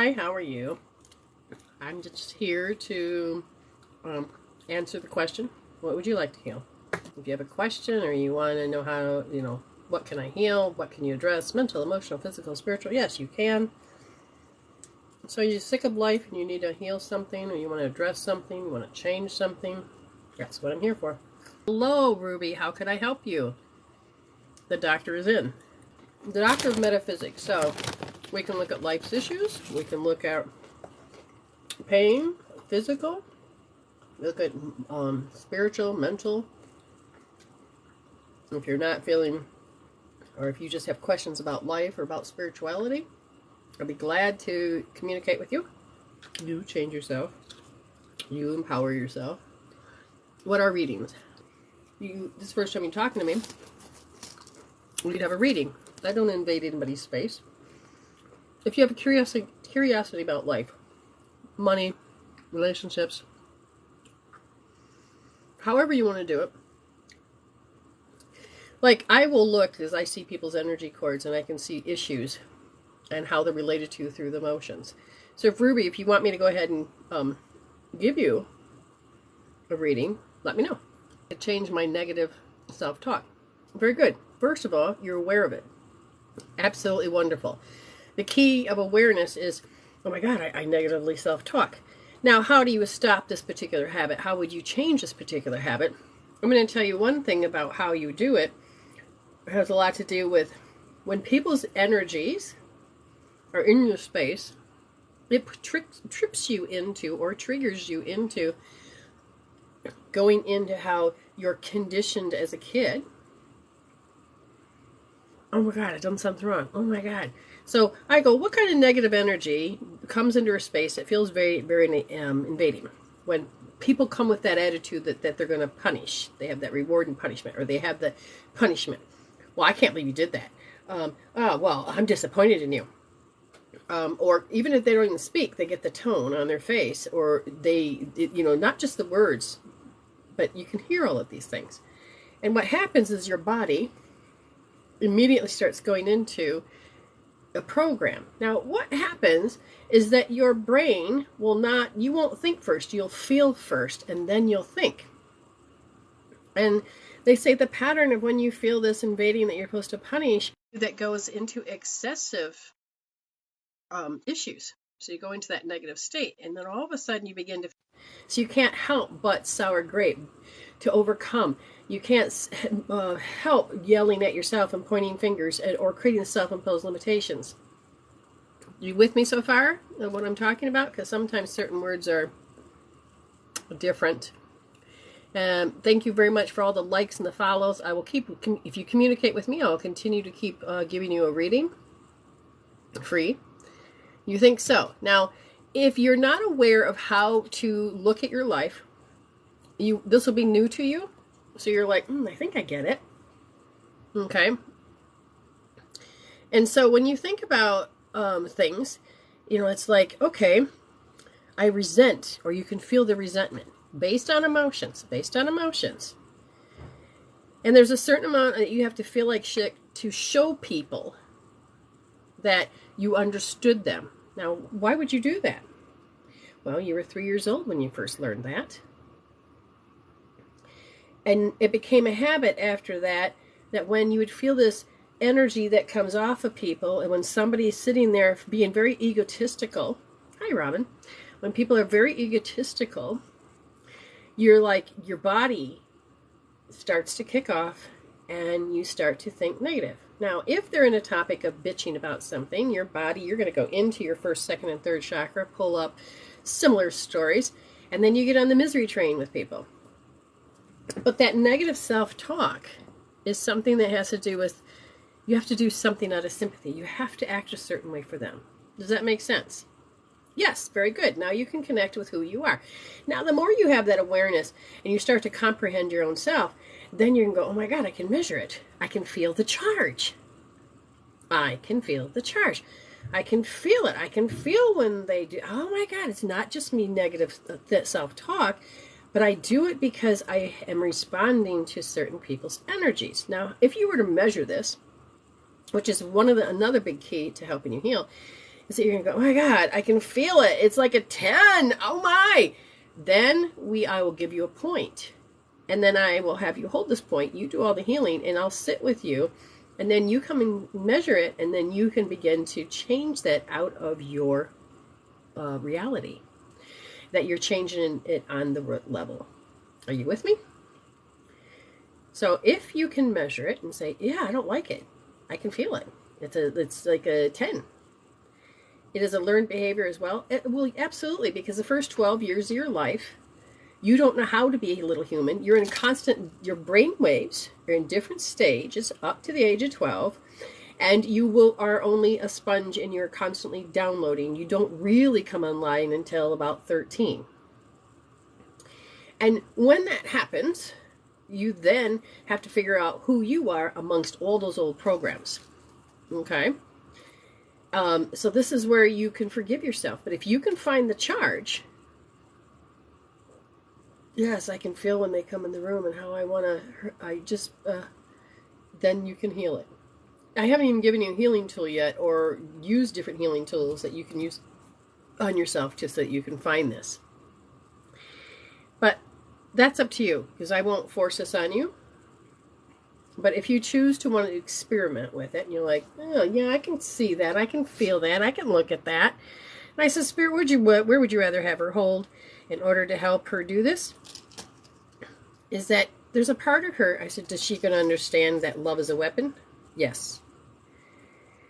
Hi, how are you? I'm just here to answer the question, what would you like to heal? If you have a question or you want to know how, what can I heal? What can you address? Mental, emotional, physical, spiritual? Yes, you can. So you're sick of life and you need to heal something, or you want to address something, you want to change something. That's what I'm here for. Hello, Ruby. How can I help you? The doctor is in. The doctor of metaphysics. So we can look at life's issues. We can look at pain, physical. Look at spiritual, mental. If you're not feeling, or if you just have questions about life or about spirituality, I'll be glad to communicate with you. You change yourself. You empower yourself. What are readings? This is the first time you're talking to me. We could have a reading. I don't invade anybody's space. If you have a curiosity about life, money, relationships, however you want to do it. Like, I will look as I see people's energy cords and I can see issues and how they're related to through the emotions. So if Ruby, if you want me to go ahead and give you a reading, let me know. I change my negative self-talk. Very good. First of all, you're aware of it. Absolutely wonderful. The key of awareness is, oh my God, I negatively self-talk. Now, how do you stop this particular habit? How would you change this particular habit? I'm going to tell you one thing about how you do it. It has a lot to do with when people's energies are in your space, it trips you into or triggers you into going into how you're conditioned as a kid. Oh my God, I've done something wrong. Oh my God. So I go, what kind of negative energy comes into a space that feels very, very invading? When people come with that attitude that they're going to punish, they have that reward and punishment, or they have the punishment. Well, I can't believe you did that. Well, I'm disappointed in you. Or even if they don't even speak, they get the tone on their face, or they, not just the words, but you can hear all of these things. And what happens is your body immediately starts going into a program. Now, what happens is that your brain you won't think first, you'll feel first, and then you'll think. And they say the pattern of when you feel this invading that you're supposed to punish, that goes into excessive issues. So you go into that negative state, and then all of a sudden you begin to, so you can't help but sour grape to overcome. You can't help yelling at yourself and pointing fingers or creating self-imposed limitations. You with me so far of what I'm talking about? Because sometimes certain words are different. Thank you very much for all the likes and the follows. I will keep, if you communicate with me, I'll continue to keep giving you a reading free. You think so? Now, if you're not aware of how to look at your life, this will be new to you. So you're like, I think I get it. Okay. And so when you think about things, it's like, okay, I resent, or you can feel the resentment based on emotions. And there's a certain amount that you have to feel like shit to show people that you understood them. Now, why would you do that? Well, you were 3 years old when you first learned that. And it became a habit after that when you would feel this energy that comes off of people, and when somebody's sitting there being very egotistical, hi Robin, when people are very egotistical, you're like, your body starts to kick off and you start to think negative. Now, if they're in a topic of bitching about something, your body, you're going to go into your first, second, and third chakra, pull up similar stories, and then you get on the misery train with people. But that negative self-talk is something that has to do with, you have to do something out of sympathy. You have to act a certain way for them. Does that make sense? Yes, very good. Now you can connect with who you are. Now, the more you have that awareness and you start to comprehend your own self, then you can go, oh my God, I can measure it. I can feel the charge. I can feel the charge. I can feel it. I can feel when they do. Oh my God, it's not just me negative self-talk, but I do it because I am responding to certain people's energies. Now, if you were to measure this, which is another big key to helping you heal, So you're going to go, oh my God, I can feel it. It's like a 10. Oh my. Then I will give you a point. And then I will have you hold this point. You do all the healing and I'll sit with you. And then you come and measure it. And then you can begin to change that out of your reality. That you're changing it on the root level. Are you with me? So if you can measure it and say, yeah, I don't like it. I can feel it. It's like a 10. It is a learned behavior as well. Well, absolutely, because the first 12 years of your life, you don't know how to be a little human. You're in your brain waves are in different stages up to the age of 12, and you are only a sponge and you're constantly downloading. You don't really come online until about 13. And when that happens, you then have to figure out who you are amongst all those old programs. Okay? So this is where you can forgive yourself. But if you can find the charge, yes, I can feel when they come in the room and how then you can heal it. I haven't even given you a healing tool yet or used different healing tools that you can use on yourself just so that you can find this. But that's up to you, because I won't force this on you. But if you choose to want to experiment with it, and you're like, oh, yeah, I can see that. I can feel that. I can look at that. And I said, Spirit, where would you rather have her hold in order to help her do this? Is that there's a part of her, I said, does she going to understand that love is a weapon? Yes.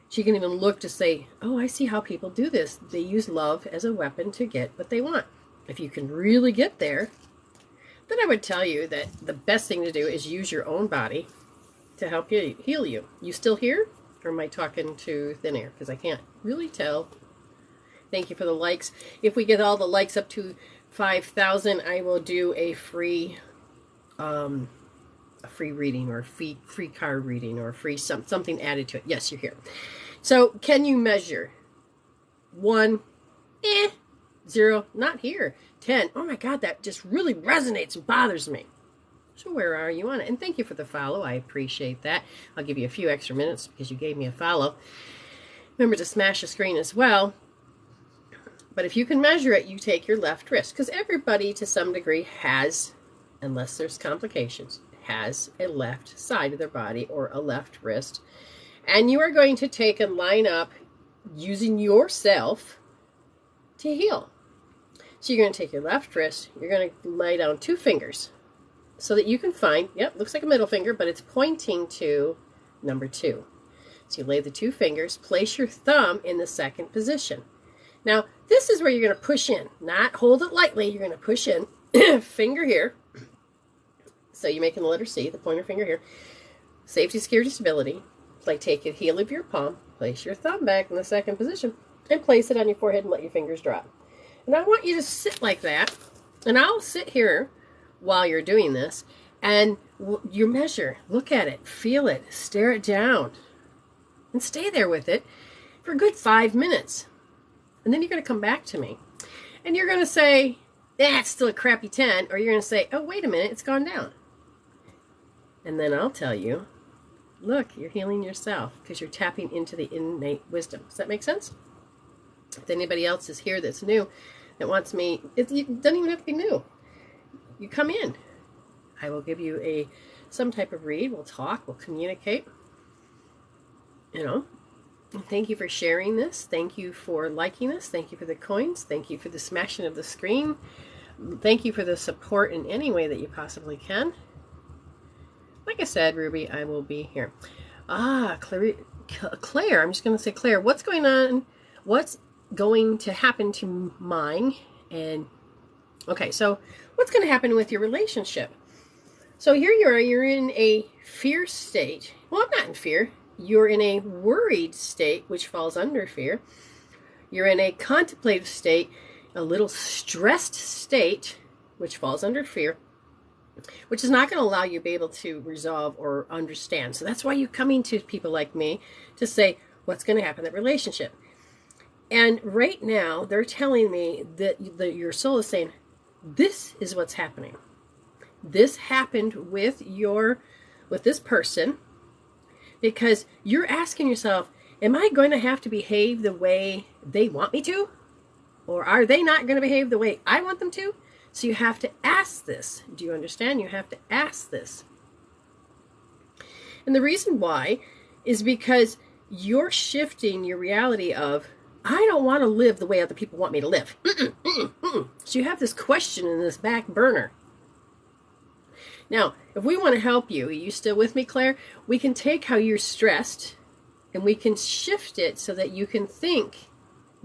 She can even look to say, oh, I see how people do this. They use love as a weapon to get what they want. If you can really get there, then I would tell you that the best thing to do is use your own body to help you heal you. You still here? Or am I talking to thin air? Because I can't really tell. Thank you for the likes. If we get all the likes up to 5,000, I will do a free reading or a free card reading or a free something added to it. Yes, you're here. So can you measure? 1, 0, not here. 10, oh my God, that just really resonates and bothers me. So where are you on it? And thank you for the follow. I appreciate that. I'll give you a few extra minutes because you gave me a follow. Remember to smash the screen as well. But if you can measure it, you take your left wrist. Because everybody to some degree has, unless there's complications, has a left side of their body or a left wrist. And you are going to take and line up using yourself to heal. So you're going to take your left wrist. You're going to lay down 2 fingers. So that you can find, yep, looks like a middle finger, but it's pointing to number 2. So you lay the 2 fingers, place your thumb in the second position. Now, this is where you're going to push in, not hold it lightly. You're going to push in, finger here. So you're making the letter C, the pointer finger here. Safety, security, stability. Like take the heel of your palm, place your thumb back in the second position, and place it on your forehead and let your fingers drop. And I want you to sit like that, and I'll sit here while you're doing this, and you measure, look at it, feel it, stare it down, and stay there with it for a good 5 minutes. And then you're going to come back to me, and you're going to say, it's still a crappy 10, or you're going to say, oh, wait a minute, it's gone down. And then I'll tell you, look, you're healing yourself because you're tapping into the innate wisdom. Does that make sense? If anybody else is here that's new, that wants me, it doesn't even have to be new. You come in. I will give you some type of read. We'll talk. We'll communicate. You know. And thank you for sharing this. Thank you for liking this. Thank you for the coins. Thank you for the smashing of the screen. Thank you for the support in any way that you possibly can. Like I said, Ruby, I will be here. Claire. I'm just going to say, Claire, what's going on? What's going to happen to mine? And okay, so what's going to happen with your relationship? So here you are, you're in a fear state. Well, I'm not in fear. You're in a worried state, which falls under fear. You're in a contemplative state, a little stressed state, which falls under fear, which is not going to allow you to be able to resolve or understand. So that's why you're coming to people like me to say, what's going to happen in that relationship? And right now, they're telling me that your soul is saying, this is what's happening. This happened with this person because you're asking yourself, Am I going to have to behave the way they want me to? Or are they not going to behave the way I want them to? So you have to ask this. Do you understand? You have to ask this. And the reason why is because you're shifting your reality of, I don't want to live the way other people want me to live. So you have this question in this back burner. Now, if we want to help you, are you still with me, Claire? We can take how you're stressed and we can shift it so that you can think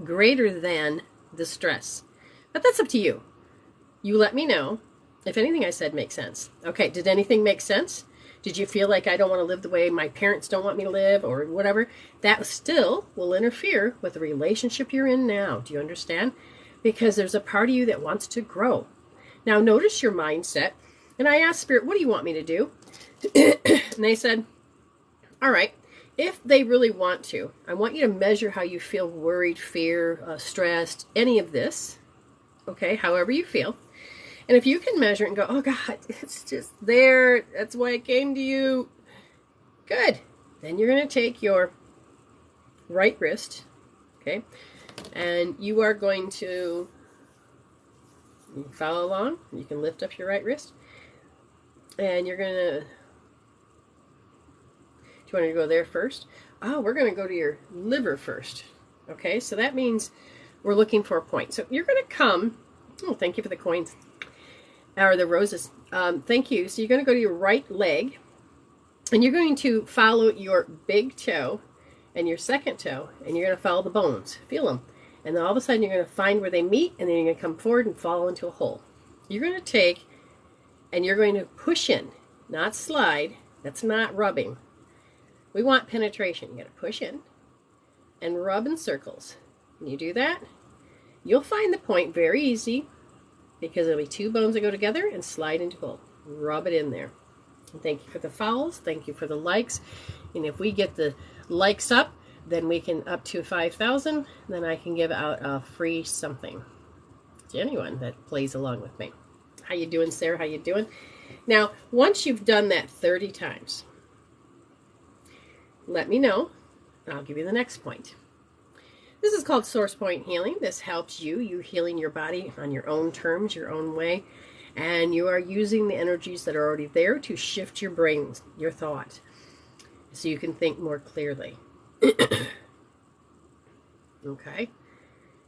greater than the stress. But that's up to you. You let me know if anything I said makes sense. Okay, did anything make sense? Did you feel like I don't want to live the way my parents don't want me to live or whatever? That still will interfere with the relationship you're in now. Do you understand? Because there's a part of you that wants to grow. Now notice your mindset. And I asked Spirit, what do you want me to do? And they said, all right, if they really want to, I want you to measure how you feel worried, fear, stressed, any of this. Okay, however you feel. And if you can measure it and go, oh God, it's just there. That's why I came to you. Good. Then you're going to take your right wrist, okay, and you are going to follow along. You can lift up your right wrist. And you're going to, do you want to go there first? Oh, we're going to go to your liver first. Okay, so that means we're looking for a point. So you're going to come, oh, thank you for the coins, or the roses. Thank you. So you're going to go to your right leg, and you're going to follow your big toe and your second toe, and you're going to follow the bones. Feel them. And then all of a sudden you're going to find where they meet, and then you're going to come forward and fall into a hole. You're going to take, and you're going to push in, not slide. That's not rubbing. We want penetration. You got to push in and rub in circles. When you do that, you'll find the point very easy because there'll be two bones that go together and slide into a hole. Rub it in there. And thank you for the follows. Thank you for the likes. And if we get the likes up, then we can up to 5,000. Then I can give out a free something to anyone that plays along with me. How you doing, Sarah? How you doing? Now, once you've done that 30 times, let me know, and I'll give you the next point. This is called source point healing. This helps you. You're healing your body on your own terms, your own way, and you are using the energies that are already there to shift your brain, your thought, so you can think more clearly. Okay?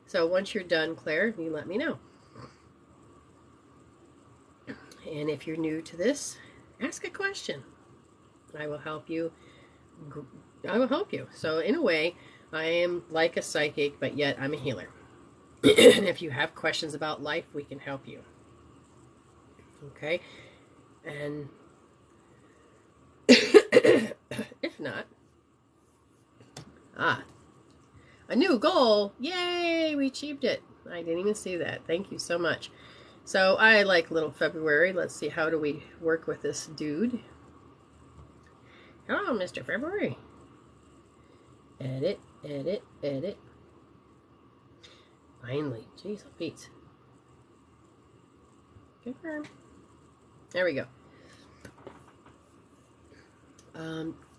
So once you're done, Claire, you let me know. And if you're new to this, ask a question. I will help you. I will help you. So in a way, I am like a psychic, but yet I'm a healer. And if you have questions about life, we can help you. Okay? And if not, a new goal. Yay, we achieved it. I didn't even see that. Thank you so much. So I like little February. Let's see, how do we work with this dude? Hello, Mr. February. Edit, edit, edit. Finally. Jeez, Pete. Confirm. There we go.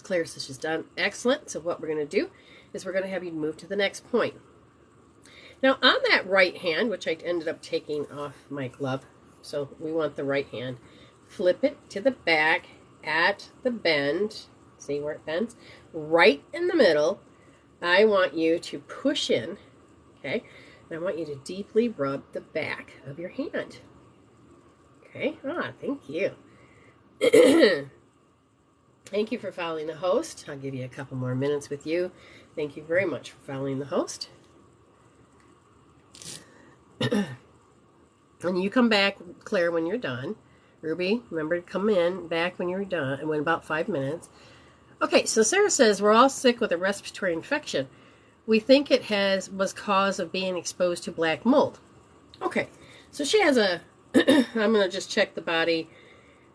Claire says she's done. Excellent. So what we're going to do is we're going to have you move to the next point. Now, on that right hand, which I ended up taking off my glove, so we want the right hand, flip it to the back at the bend. See where it bends? Right in the middle, I want you to push in, okay? And I want you to deeply rub the back of your hand. Okay? Thank you. Thank you for following the host. I'll give you a couple more minutes with you. Thank you very much for following the host. And you come back, Claire, when you're done. Ruby, remember to come in back when you're done, and in about 5 minutes. Okay, so Sarah says we're all sick with a respiratory infection. We think it was cause of being exposed to black mold. Okay, so she has a, I'm going to just check the body.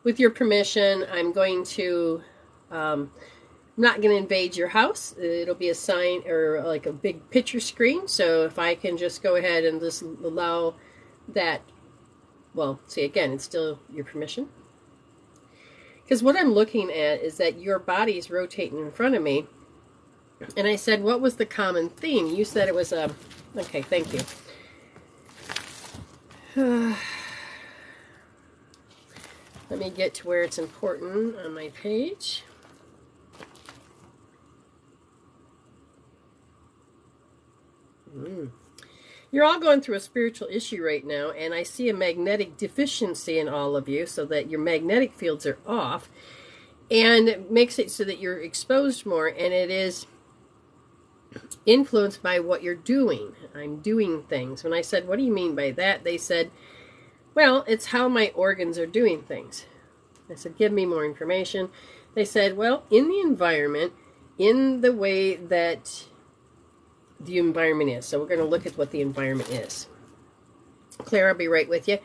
With your permission, I'm going to, I'm not going to invade your house. It'll be a sign or like a big picture screen. So if I can just go ahead and just allow that, well, see, again, it's still your permission. Because what I'm looking at is that your body's rotating in front of me, And I said, what was the common theme? You said it was a... Okay, thank you. Let me get to where it's important on my page. You're all going through a spiritual issue right now, and I see a magnetic deficiency in all of you, so that your magnetic fields are off, and it makes it so that you're exposed more, and it is influenced by what you're doing. I'm doing things. When I said, what do you mean by that? They said, well, it's how my organs are doing things. I said, give me more information. They said, well, in the environment, in the way that the environment is. So we're going to look at what the environment is. Claire, I'll be right with you.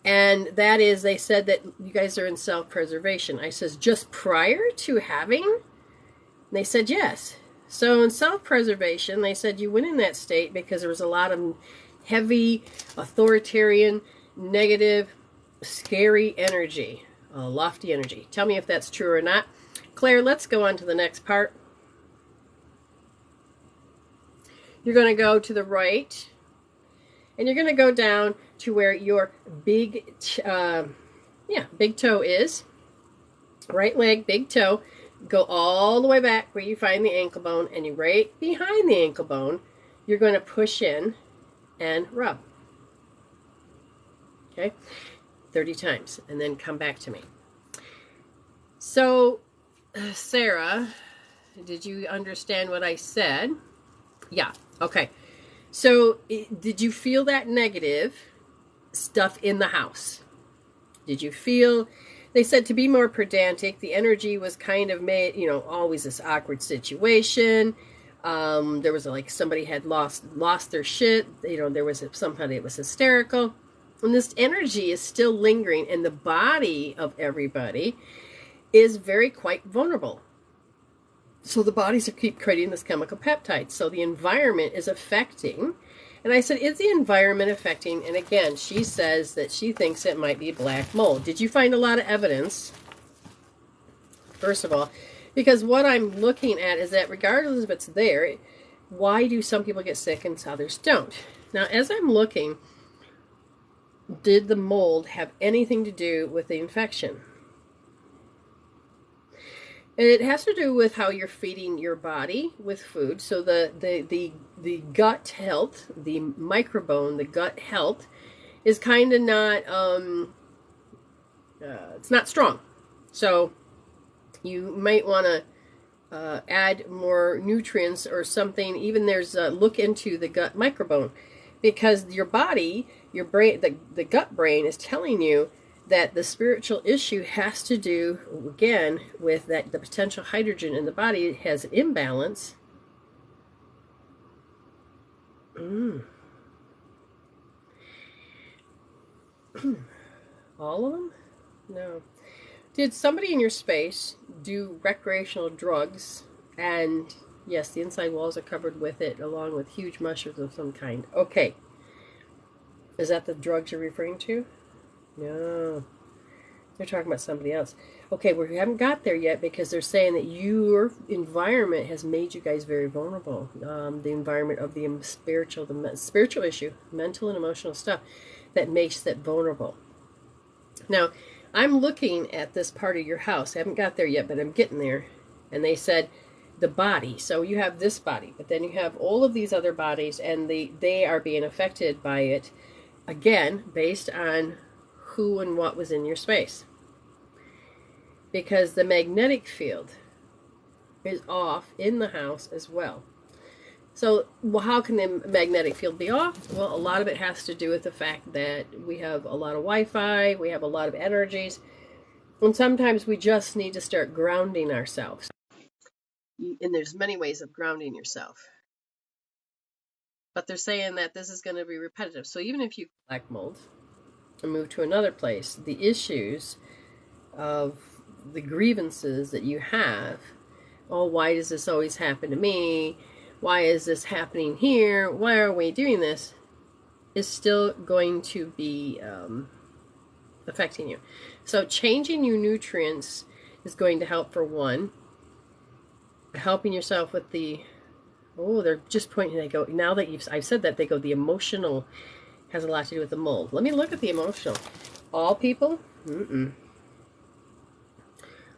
And that is, they said that you guys are in self-preservation. I says, just prior to having? And they said, yes. So in self-preservation, they said you went in that state because there was a lot of heavy, authoritarian, negative, scary energy, lofty energy. Tell me if that's true or not. Claire, let's go on to the next part. You're going to go to the right, and you're going to go down to where your big toe is. Right leg, big toe. Go all the way back where you find the ankle bone, and you right behind the ankle bone, you're going to push in and rub. Okay? 30 times, and then come back to me. So, Sarah, did you understand what I said? Yeah. Okay. So, did you feel that negative stuff in the house? Did you feel... They said to be more pedantic, the energy was kind of made, you know, always this awkward situation. There was like somebody had lost their shit. You know, there was somebody that was hysterical. And this energy is still lingering, and the body of everybody is quite vulnerable. So the bodies keep creating this chemical peptide. So the environment is affecting. And I said, is the environment affecting? And again, she says that she thinks it might be black mold. Did you find a lot of evidence? First of all, because what I'm looking at is that regardless if it's there, why do some people get sick and others don't? Now, as I'm looking, did the mold have anything to do with the infection? And it has to do with how you're feeding your body with food. So the gut health, the microbiome, the gut health is kind of not, it's not strong. So you might want to add more nutrients or something. Even there's a look into the gut microbiome, because your body, your brain, the gut brain is telling you that the spiritual issue has to do, again, with that the potential hydrogen in the body has an imbalance. All of them? No. Did somebody in your space do recreational drugs? And yes, the inside walls are covered with it, along with huge mushrooms of some kind. Okay. Is that the drugs you're referring to? No. They're talking about somebody else. Okay, well, we haven't got there yet, because they're saying that your environment has made you guys very vulnerable. The environment of the spiritual issue, mental and emotional stuff, that makes that vulnerable. Now, I'm looking at this part of your house. I haven't got there yet, but I'm getting there. And they said the body. So you have this body, but then you have all of these other bodies, and they are being affected by it, again, based on who and what was in your space. Because the magnetic field is off in the house as well. So, well, how can the magnetic field be off? Well, a lot of it has to do with the fact that we have a lot of Wi-Fi, we have a lot of energies, and sometimes we just need to start grounding ourselves. And there's many ways of grounding yourself. But they're saying that this is going to be repetitive. So even if you black mold and move to another place, the issues of the grievances that you have, oh, why does this always happen to me? Why is this happening here? Why are we doing this? Is still going to be affecting you. So changing your nutrients is going to help, for one, helping yourself with the Oh, they're just pointing. They go, now that I've said that, they go, the emotional has a lot to do with the mold. Let me look at the emotional. All people? Mm-mm.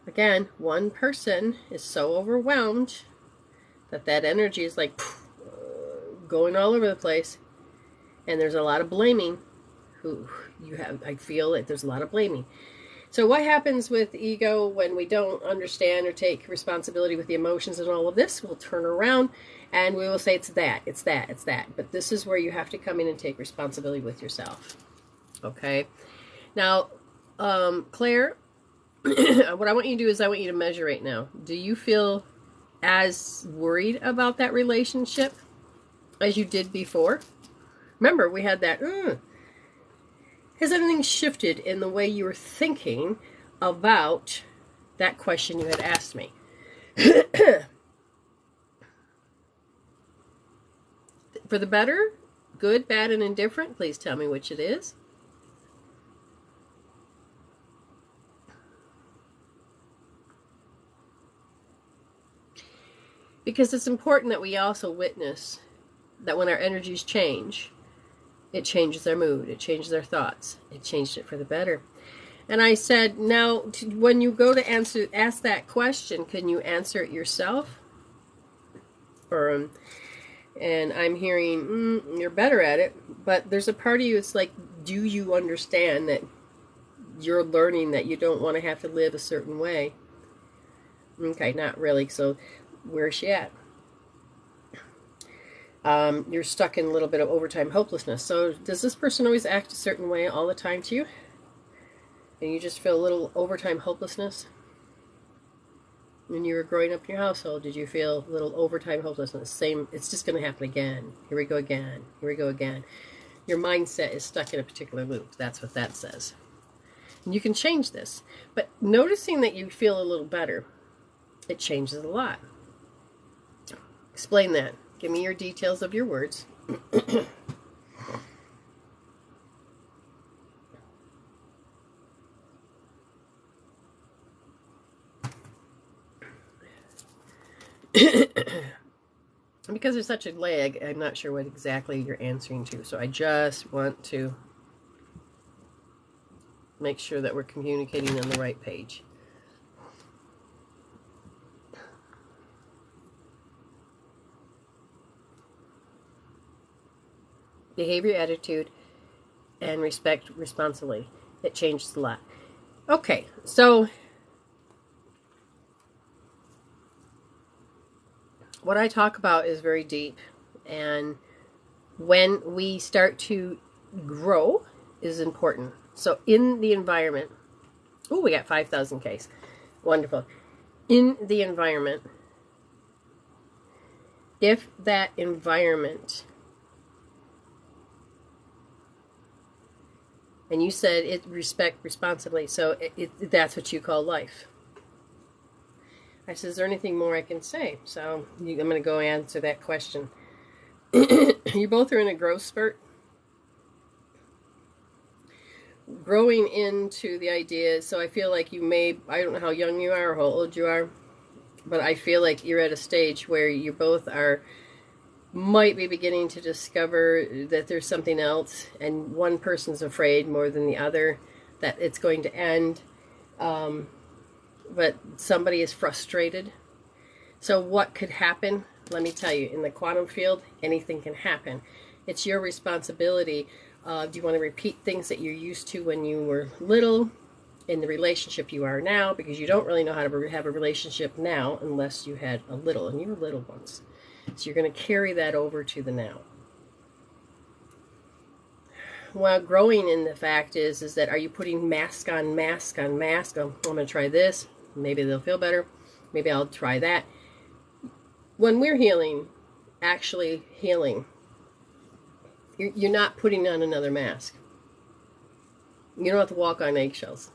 Again, one person is so overwhelmed that energy is like going all over the place. And there's a lot of blaming. I feel that there's a lot of blaming. So what happens with ego when we don't understand or take responsibility with the emotions and all of this? We'll turn around and we will say it's that, it's that, it's that. But this is where you have to come in and take responsibility with yourself. Okay? Now, Claire, what I want you to do is I want you to measure right now. Do you feel as worried about that relationship as you did before? Remember, we had that, has anything shifted in the way you were thinking about that question you had asked me? For the better, good, bad, and indifferent, please tell me which it is. Because it's important that we also witness that when our energies change, it changes their mood, it changes their thoughts, it changed it for the better. And I said, now, when you go to ask that question, can you answer it yourself? And I'm hearing, you're better at it, but there's a part of you that's like, do you understand that you're learning that you don't want to have to live a certain way? Okay, not really. So where's she at? You're stuck in a little bit of overtime hopelessness. So does this person always act a certain way all the time to you? And you just feel a little overtime hopelessness? When you were growing up in your household, did you feel a little overtime hopelessness? Same, it's just going to happen again. Here we go again. Here we go again. Your mindset is stuck in a particular loop. That's what that says. And you can change this. But noticing that you feel a little better, it changes a lot. Explain that. Give me your details of your words. Because there's such a lag, I'm not sure what exactly you're answering to. So I just want to make sure that we're communicating on the right page. Behavior, attitude, and respect responsibly. It changes a lot. Okay, so what I talk about is very deep, and when we start to grow is important. So in the environment, oh, we got 5,000 Ks. Wonderful. In the environment, if that environment, and you said it respect responsibly, so that's what you call life. I said, is there anything more I can say? So I'm going to go answer that question. You both are in a growth spurt. Growing into the idea, so I feel like I don't know how young you are or how old you are, but I feel like you're at a stage where you both might be beginning to discover that there's something else, and one person's afraid more than the other that it's going to end, but somebody is frustrated. So what could happen? Let me tell you, in the quantum field, anything can happen. It's your responsibility. Do you want to repeat things that you're used to when you were little in the relationship you are now? Because you don't really know how to have a relationship now unless you had a little, and you were little once. So you're going to carry that over to the now. Well, growing in the fact is that are you putting mask on mask on mask? I'm going to try this. Maybe they'll feel better. Maybe I'll try that. When we're healing, actually healing, you're not putting on another mask. You don't have to walk on eggshells.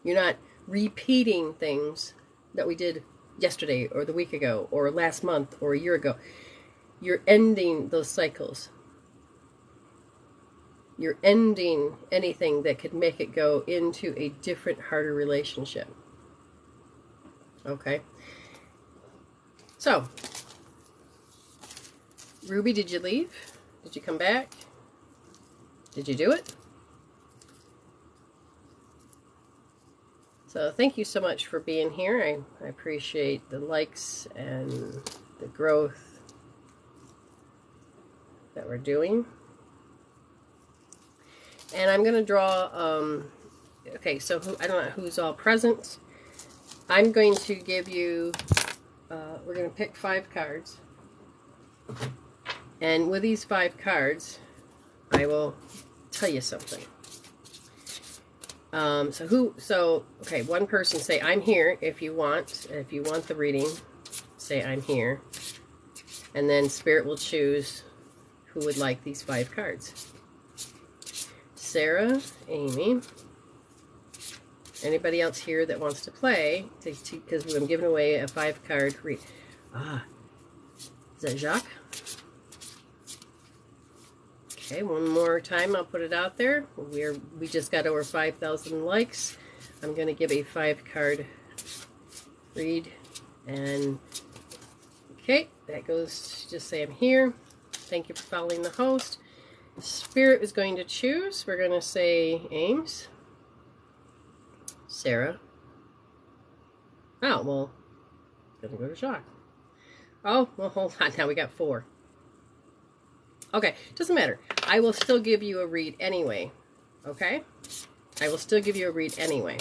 You're not repeating things that we did yesterday or the week ago or last month or a year ago. You're ending those cycles. You're ending anything that could make it go into a different, harder relationship. Okay? So, Ruby, did you leave? Did you come back? Did you do it? So thank you so much for being here. I appreciate the likes and the growth that we're doing. And I'm going to draw, okay, so I don't know who's all present. I'm going to give you, we're going to pick 5 cards. And with these 5 cards, I will tell you something. Okay, one person say, I'm here if you want. If you want the reading, say, I'm here. And then Spirit will choose who would like these 5 cards. Sarah, Amy, anybody else here that wants to play, because I'm giving away a 5-card read. Is that Jacques? Okay, one more time, I'll put it out there. We just got over 5,000 likes. I'm going to give a 5-card read, and okay, that goes. Just say I'm here. Thank you for following the host. Spirit is going to choose. We're going to say Ames, Sarah. Oh, well, going to go to Jacques. Oh, well, hold on. Now we got 4. Okay, doesn't matter. I will still give you a read anyway. Okay? I will still give you a read anyway.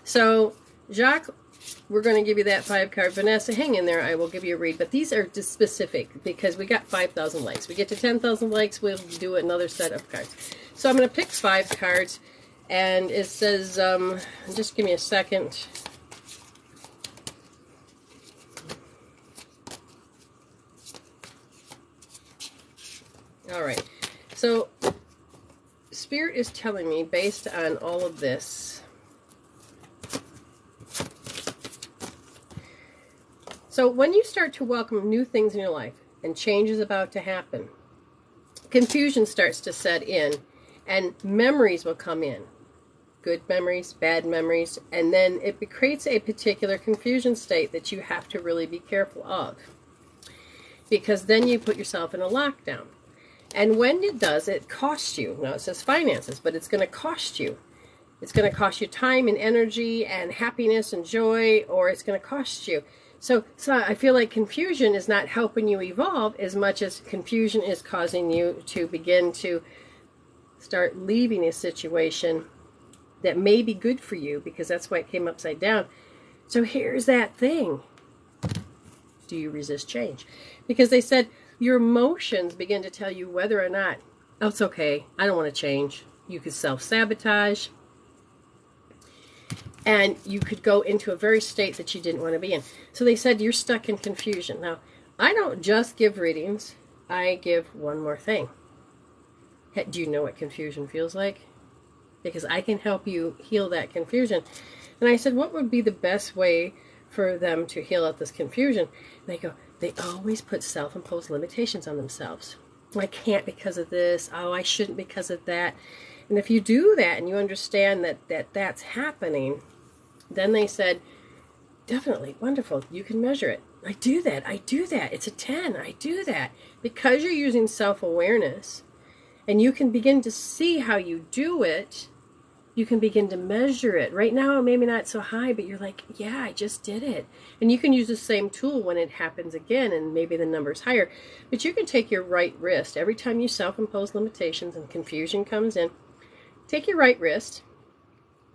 So, Jacques, we're going to give you that 5-card. Vanessa, hang in there. I will give you a read. But these are just specific because we got 5,000 likes. We get to 10,000 likes, we'll do another set of cards. So I'm going to pick 5 cards. And it says, just give me a second. All right. So Spirit is telling me, based on all of this, so when you start to welcome new things in your life and change is about to happen, confusion starts to set in and memories will come in. Good memories, bad memories, and then it creates a particular confusion state that you have to really be careful of. Because then you put yourself in a lockdown. And when it does, it costs you. Now it says finances, but it's going to cost you. It's going to cost you time and energy and happiness and joy, or it's going to cost you. So I feel like confusion is not helping you evolve as much as confusion is causing you to begin to start leaving a situation that may be good for you, because that's why it came upside down. So here's that thing. Do you resist change? Because they said your emotions begin to tell you whether or not, oh, it's okay, I don't want to change. You could self-sabotage. And you could go into a very state that you didn't want to be in. So they said you're stuck in confusion. Now, I don't just give readings. I give one more thing. Do you know what confusion feels like? Because I can help you heal that confusion. And I said, what would be the best way for them to heal out this confusion? And they go, they always put self-imposed limitations on themselves. I can't because of this. Oh, I shouldn't because of that. And if you do that and you understand that that's happening, then they said, definitely, wonderful, you can measure it. I do that. It's a 10. I do that. Because you're using self-awareness and you can begin to see how you do it, you can begin to measure it. Right now, maybe not so high, but you're like, yeah, I just did it. And you can use the same tool when it happens again, and maybe the number's higher. But you can take your right wrist. Every time you self-impose limitations and confusion comes in, take your right wrist,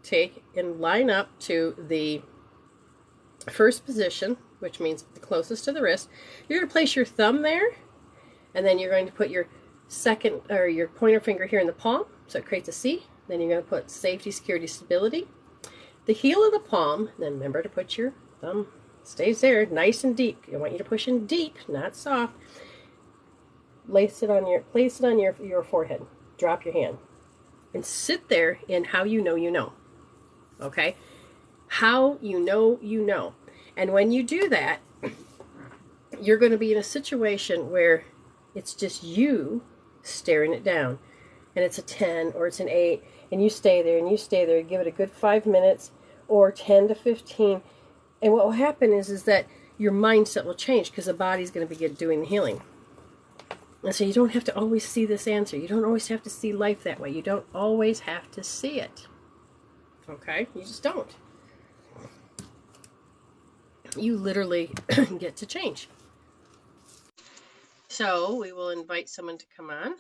take and line up to the first position, which means the closest to the wrist. You're going to place your thumb there, and then you're going to put your second, or your pointer finger here in the palm, so it creates a C. Then you're going to put safety, security, stability. The heel of the palm, then remember to put your thumb, stays there, nice and deep. I want you to push in deep, not soft. Place it on your forehead. Drop your hand. And sit there in how you know you know. Okay? How you know you know. And when you do that, you're going to be in a situation where it's just you staring it down. And it's a 10 or it's an 8. And you stay there and you stay there. Give it a good 5 minutes or 10 to 15. And what will happen is that your mindset will change because the body's going to be doing the healing. And so you don't have to always see this answer. You don't always have to see life that way. You don't always have to see it. Okay? You just don't. You literally get to change. So we will invite someone to come on.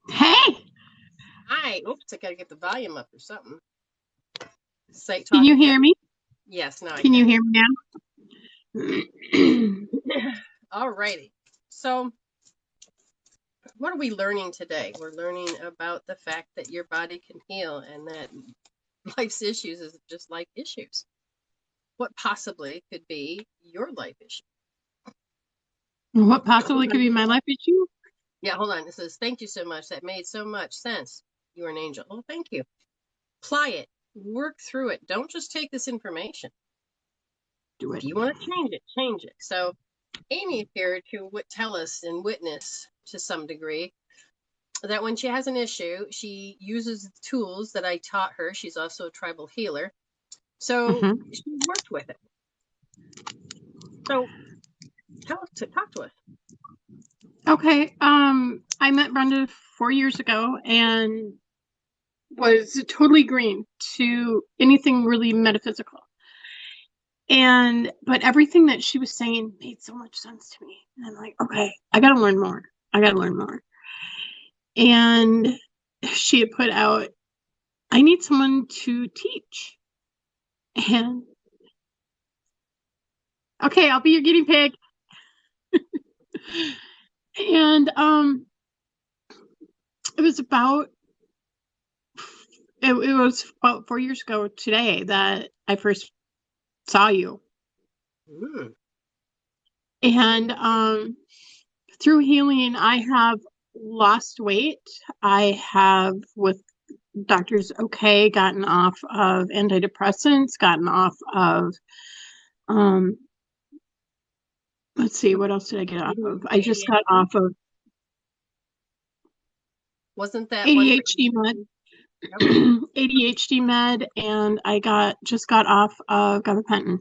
Hey! Hi. Oops, I got to get the volume up or something. Can you hear me? Yes, now I can. You hear me now? All righty. So what are we learning today? We're learning about the fact that your body can heal and that life's issues is just life issues. What possibly could be your life issue? What possibly could be my life issue? Yeah, hold on. It says, thank you so much. That made so much sense. You are an angel. Oh, thank you. Apply it. Work through it. Don't just take this information. Do it. If you want to change it, change it. So Amy is here to tell us and witness to some degree that when she has an issue, she uses the tools that I taught her. She's also a tribal healer. So she worked with it. So talk to us. Okay. I met Brenda 4 years ago and was totally green to anything really metaphysical. But everything that she was saying made so much sense to me. And I'm like, okay, I got to learn more. And she had put out, I need someone to teach. And okay, I'll be your guinea pig. And it was about 4 years ago today that I first saw you. And through healing, I have lost weight. I have, with doctors, gotten off of antidepressants, gotten off of let's see, what else did I get off of? I just got off of wasn't that ADHD med. ADHD med, and I just got off of gabapentin.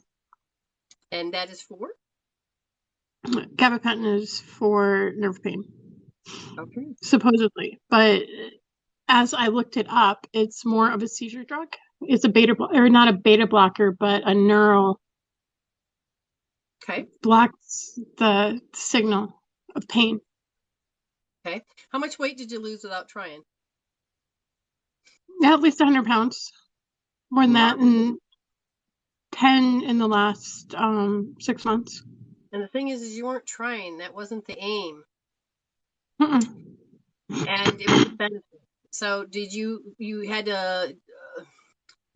And that is for? Gabapentin is for nerve pain. Okay. Supposedly. But as I looked it up, it's more of a seizure drug. It's a not a beta blocker, but a neural. Okay. Blocks the signal of pain. Okay. How much weight did you lose without trying? Yeah, at least 100 pounds. More than that, and 10 in the last 6 months. And the thing is you weren't trying. That wasn't the aim. And it was a benefit. So did you had to,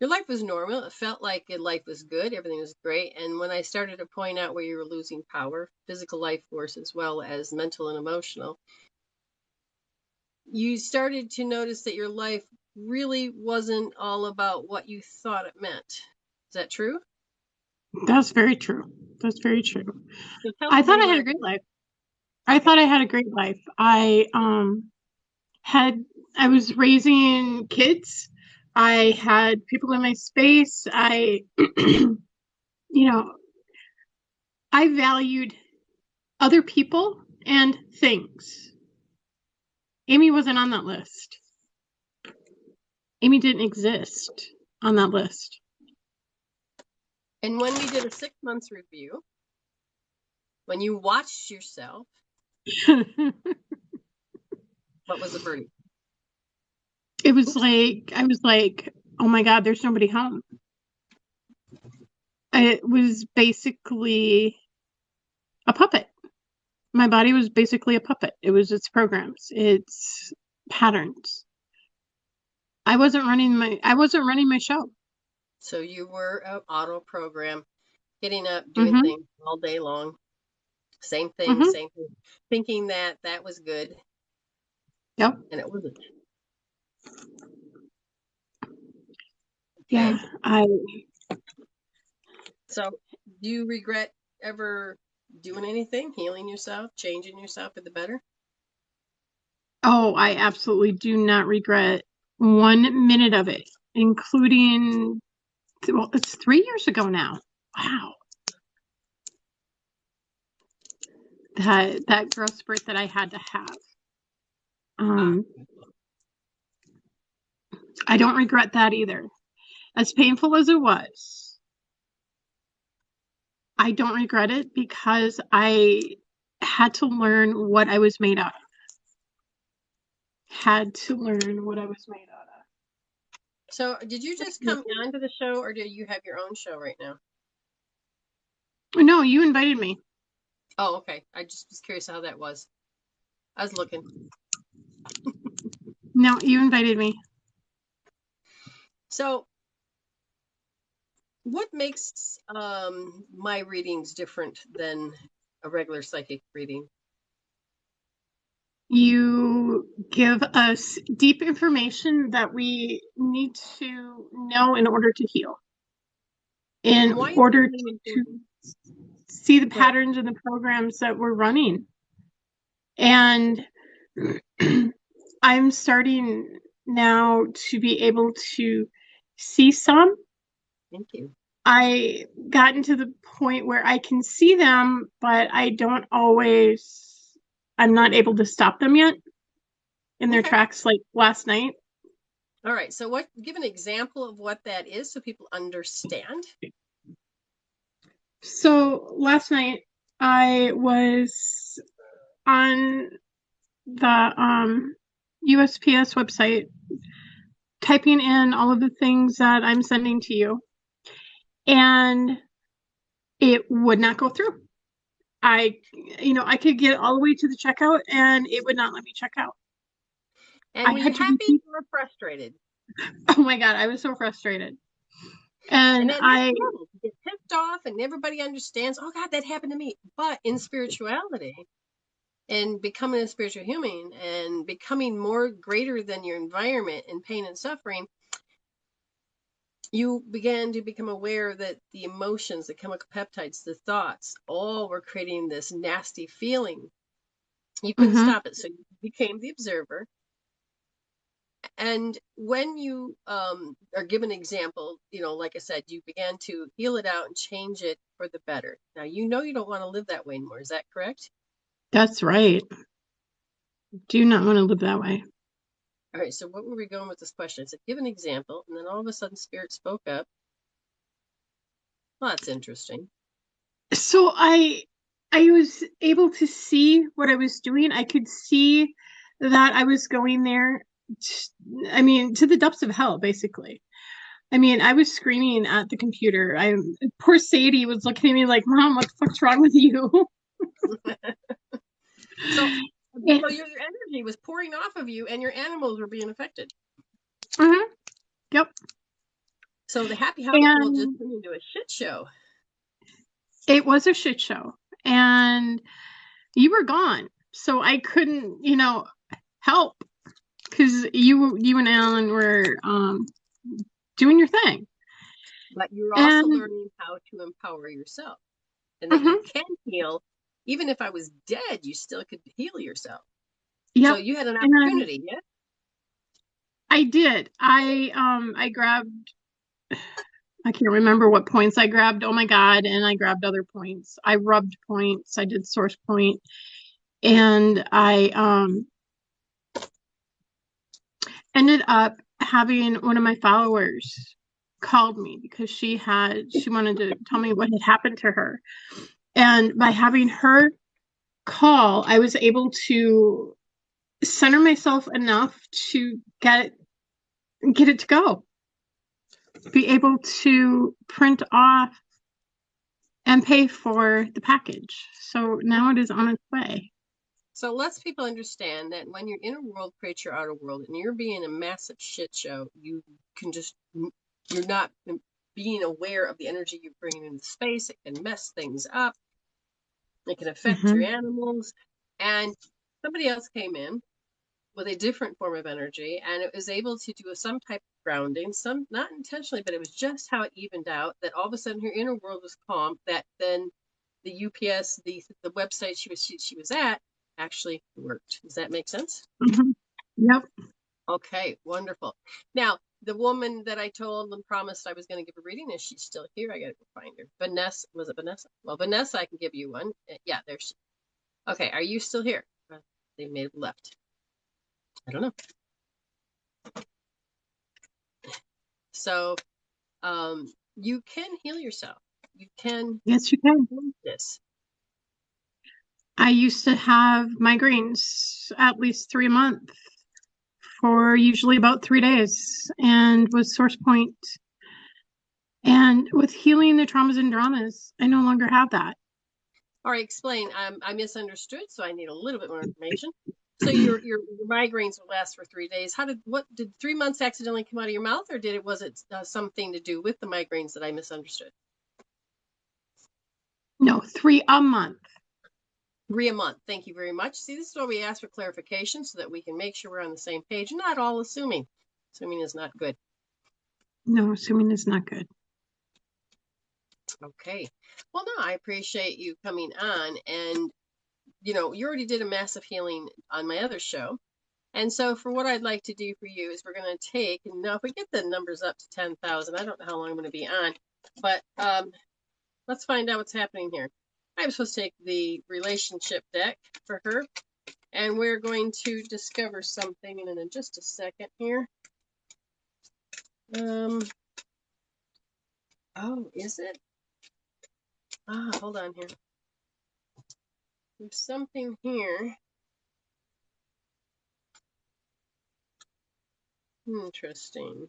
your life was normal. It felt like your life was good. Everything was great. And when I started to point out where you were losing power, physical life force as well as mental and emotional, you started to notice that your life really wasn't all about what you thought it meant. Is that true? That's very true. So I thought I had a great life. I was raising kids. I had people in my space. I valued other people and things. Amy wasn't on that list. Amy didn't exist on that list. And when we did a 6 months review, when you watched yourself, what was the verdict? I was like, oh my God, there's nobody home. It was basically a puppet. My body was basically a puppet. It was its programs, its patterns. I wasn't running my show. So you were an auto program, getting up, doing things all day long. Same thing, thinking that was good. Yep. And it wasn't. Yeah, So do you regret ever doing anything, healing yourself, changing yourself for the better? Oh, I absolutely do not regret 1 minute of it, including, well, it's 3 years ago now. wow, that growth spurt that I had to have. I don't regret that either. As painful as it was, I don't regret it because I had to learn what I was made out of. So did you just come onto the show, or do you have your own show right now? No, you invited me. Oh, okay. I just was curious how that was. I was looking. No, you invited me. So what makes my readings different than a regular psychic reading? You give us deep information that we need to know in order to heal. In order to see the patterns and the programs that we're running. And I'm starting now to be able to see some. Thank you. I gotten to the point where I can see them, but I'm not able to stop them yet in their tracks, like last night. All right. So give an example of what that is so people understand. So last night I was on the USPS website typing in all of the things that I'm sending to you, and it would not go through. I could get all the way to the checkout and it would not let me check out. And were you happy or frustrated? Oh my God, I was so frustrated. And I get pissed off and everybody understands, oh God, that happened to me. But in spirituality and becoming a spiritual human and becoming more greater than your environment in pain and suffering, you began to become aware that the emotions, the chemical peptides, the thoughts, all were creating this nasty feeling. You couldn't stop it. So you became the observer. And when you are given an example, like I said, you began to heal it out and change it for the better. Now, you don't want to live that way anymore. Is that correct? That's right. Do not want to live that way. All right. So what were we going with this question? I said, give an example. And then all of a sudden, Spirit spoke up. Well, that's interesting. So I was able to see what I was doing. I could see that I was going there, to the depths of hell, basically. I was screaming at the computer. Poor Sadie was looking at me like, Mom, what the fuck's wrong with you? So your energy was pouring off of you and your animals were being affected. Yep. So the happy household just turned into a shit show. It was a shit show. And you were gone. So I couldn't, help. Because you and Alan were doing your thing. But you're also learning how to empower yourself. And that you can heal. Even if I was dead, you still could heal yourself. Yep. So you had an opportunity, yeah? I did. I grabbed, I can't remember what points I grabbed. Oh my God. And I grabbed other points. I rubbed points. I did source point. And I ended up having one of my followers called me because she wanted to tell me what had happened to her. And by having her call, I was able to center myself enough to get it to go. Be able to print off and pay for the package. So now it is on its way. So let's people understand that when your inner world creates your outer world and you're being a massive shit show, you're not being aware of the energy you're bringing into space. It can mess things up. It can affect your animals. And somebody else came in with a different form of energy, and it was able to do some type of grounding, some not intentionally, but it was just how it evened out, that all of a sudden her inner world was calm, that then the UPS, the website she was at actually worked. Does that make sense? Yep. Okay, wonderful. Now, the woman that I told and promised I was going to give a reading, is she still here? I got to go find her. Vanessa, was it Vanessa? Well, Vanessa, I can give you one. Yeah, there's she. Okay, are you still here? They may have left. I don't know. So, you can heal yourself. You can. Yes, you can. Do this. I used to have migraines at least 3 months for usually about 3 days, and with Source Point and with healing the traumas and dramas, I no longer have that. All right, explain. I misunderstood, so I need a little bit more information. So your migraines will last for 3 days. What did 3 months accidentally come out of your mouth, or was it something to do with the migraines that I misunderstood? No, 3 a month. 3 a month. Thank you very much. See, this is why we ask for clarification so that we can make sure we're on the same page. Not all assuming. Assuming is not good. No, assuming is not good. Okay. Well, no, I appreciate you coming on, and you already did a massive healing on my other show. And so for what I'd like to do for you is we're going to take, and now if we get the numbers up to 10,000, I don't know how long I'm going to be on, but let's find out what's happening here. I'm supposed to take the relationship deck for her, and we're going to discover something in just a second here. Oh, is it? Hold on here. There's something here. Interesting.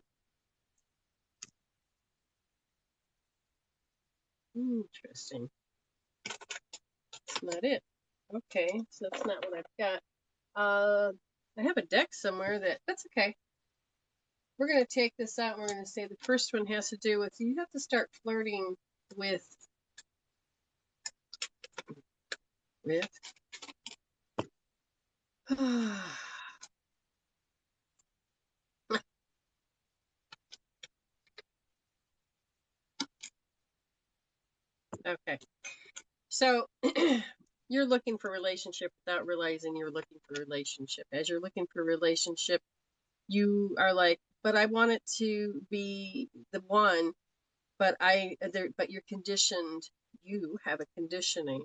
Interesting. That's not it. Okay, so that's not what I've got. I have a deck somewhere that's okay. We're going to take this out and we're going to say the first one has to do with, you have to start flirting with okay. So you're looking for a relationship without realizing you're looking for a relationship. As you're looking for a relationship, you are like, but I want it to be the one, but you're conditioned. You have a conditioning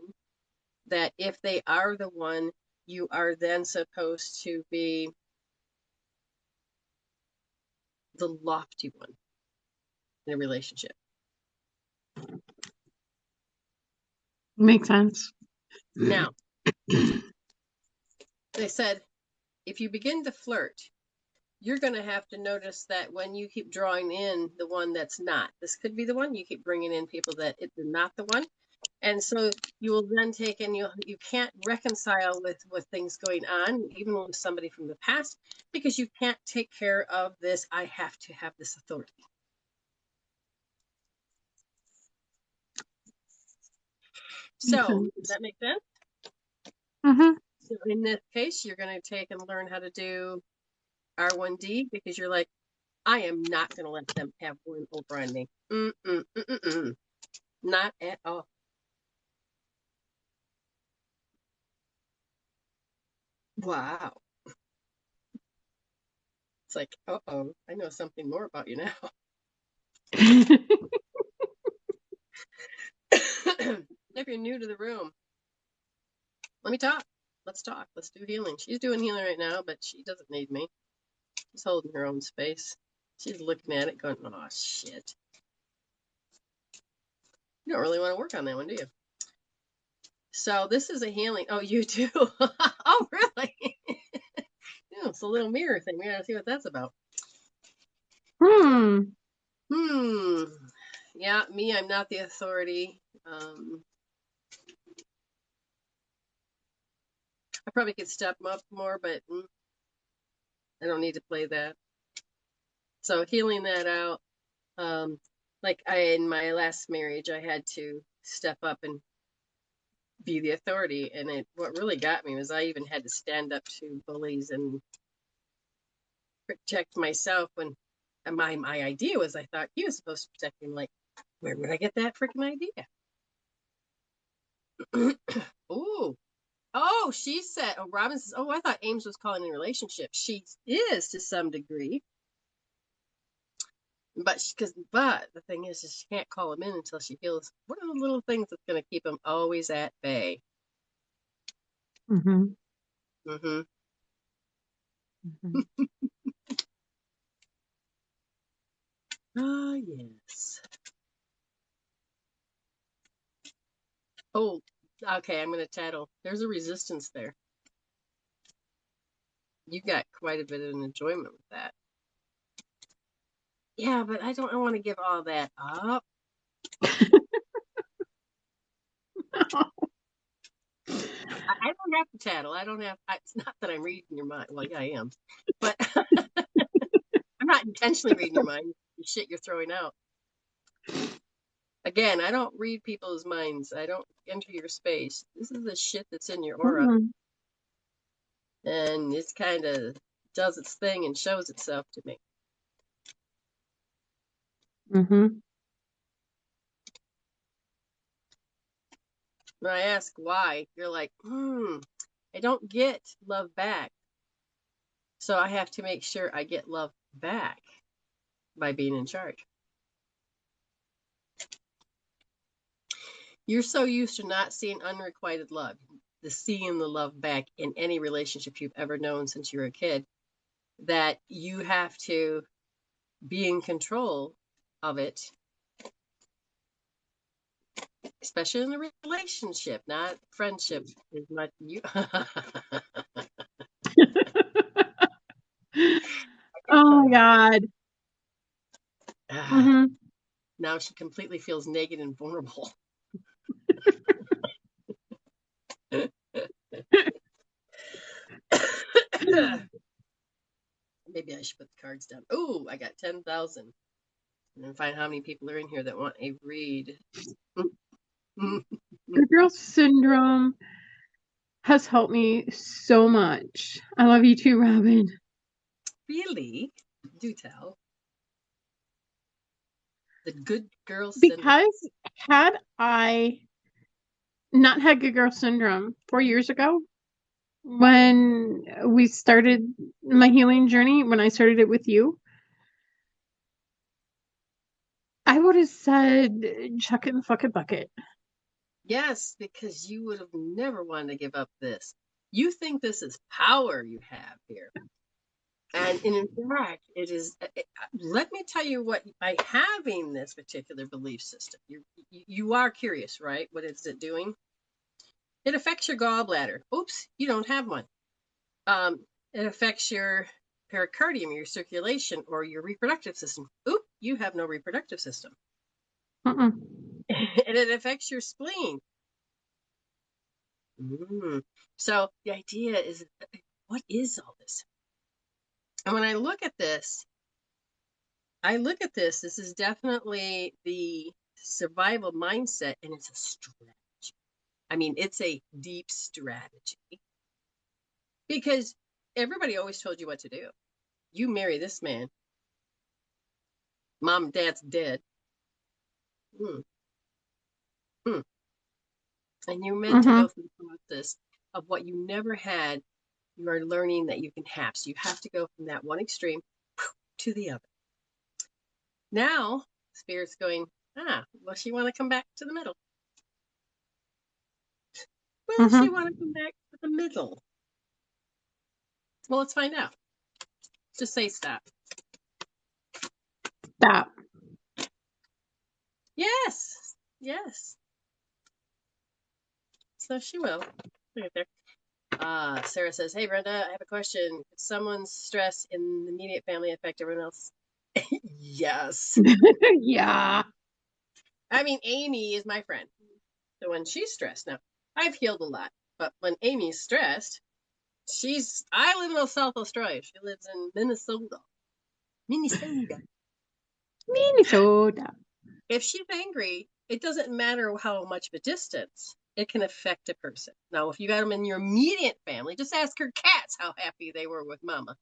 that if they are the one, you are then supposed to be the lofty one in a relationship. Makes sense. Now, they said, if you begin to flirt, you're going to have to notice that when you keep drawing in the one that's not, this could be the one, you keep bringing in people that they're not the one. And so you will then take, and you can't reconcile with things going on, even with somebody from the past, because you can't take care of this. I have to have this authority. So does that make sense? Mm-hmm. So in this case, you're going to take and learn how to do R1D, because you're like, I am not going to let them have one over on me. Not at all. Wow. It's like, uh-oh, I know something more about you now. If you're new to the room, let me talk. Let's talk. Let's do healing. She's doing healing right now, but she doesn't need me. She's holding her own space. She's looking at it going, oh, shit. You don't really want to work on that one, do you? So this is a healing. Oh, you do? Oh, really? Yeah, it's a little mirror thing. We gotta see what that's about. Yeah, me, I'm not the authority. I probably could step up more, but I don't need to play that. So healing that out. Like in my last marriage, I had to step up and be the authority. And what really got me was I even had to stand up to bullies and protect myself when my idea was, I thought he was supposed to protect me. Like, where would I get that freaking idea? Ooh. Oh, she said, oh, Robin says, oh, I thought Ames was calling in a relationship. She is to some degree. But the thing is she can't call him in until she heals. What are the little things that's going to keep him always at bay? Mm-hmm. Mm-hmm. Mm-hmm. Ah, yes. Oh, okay, I'm going to tattle. There's a resistance there. You got quite a bit of an enjoyment with that. Yeah, but I don't want to give all that up. I don't have to tattle. I don't have. It's not that I'm reading your mind. Well, yeah, I am, but I'm not intentionally reading your mind. The shit you're throwing out. Again, I don't read people's minds. I don't enter your space. This is the shit that's in your aura, Mm-hmm. and it's kind of does its thing and shows itself to me. Mm-hmm. When I ask why, you're like, I don't get love back. So I have to make sure I get love back by being in charge. You're so used to not seeing unrequited love, the seeing the love back in any relationship you've ever known since you were a kid, that you have to be in control of it, especially in a relationship, not friendship. Is much you. Oh my God. Mm-hmm. Now she completely feels naked and vulnerable. Maybe I should put the cards down. Oh, I got 10,000. And then find how many people are in here that want a read. The girl syndrome has helped me so much. I love you too, Robin. Really? Do tell. The good girl syndrome. Because had I not had good girl syndrome 4 years ago, when we started my healing journey, when I started it with you, I would have said, chuck it in the fucking bucket. Yes, because you would have never wanted to give up this. You think this is power you have here. And in fact, let me tell you what, by having this particular belief system, you are curious, right? What is it doing? It affects your gallbladder. Oops, you don't have one. It affects your pericardium, your circulation, or your reproductive system. Oop, you have no reproductive system. Mm-mm. And it affects your spleen. So the idea is, what is all this? And when I look at this, this is definitely the survival mindset, and it's a strategy. I mean, it's a deep strategy because everybody always told you what to do. You marry this man. Mom and dad's dead. Hmm. Hmm. And you're meant to go through the process of what you never had. You are learning that you can have. So you have to go from that one extreme to the other. Now, Spirit's going, will she want to come back to the middle? Will she want to come back to the middle? Well, let's find out. Just say stop. Stop. Yes. Yes. So she will. Look at there. Sarah says, hey, Brenda, I have a question. Could someone's stress in the immediate family affect everyone else? Yes. Yeah. I mean, Amy is my friend. So when she's stressed, now I've healed a lot, but when Amy's stressed, I live in South Australia. She lives in Minnesota. Minnesota. If she's angry, it doesn't matter how much of a distance, it can affect a person. Now, if you got them in your immediate family, just ask her cats how happy they were with mama.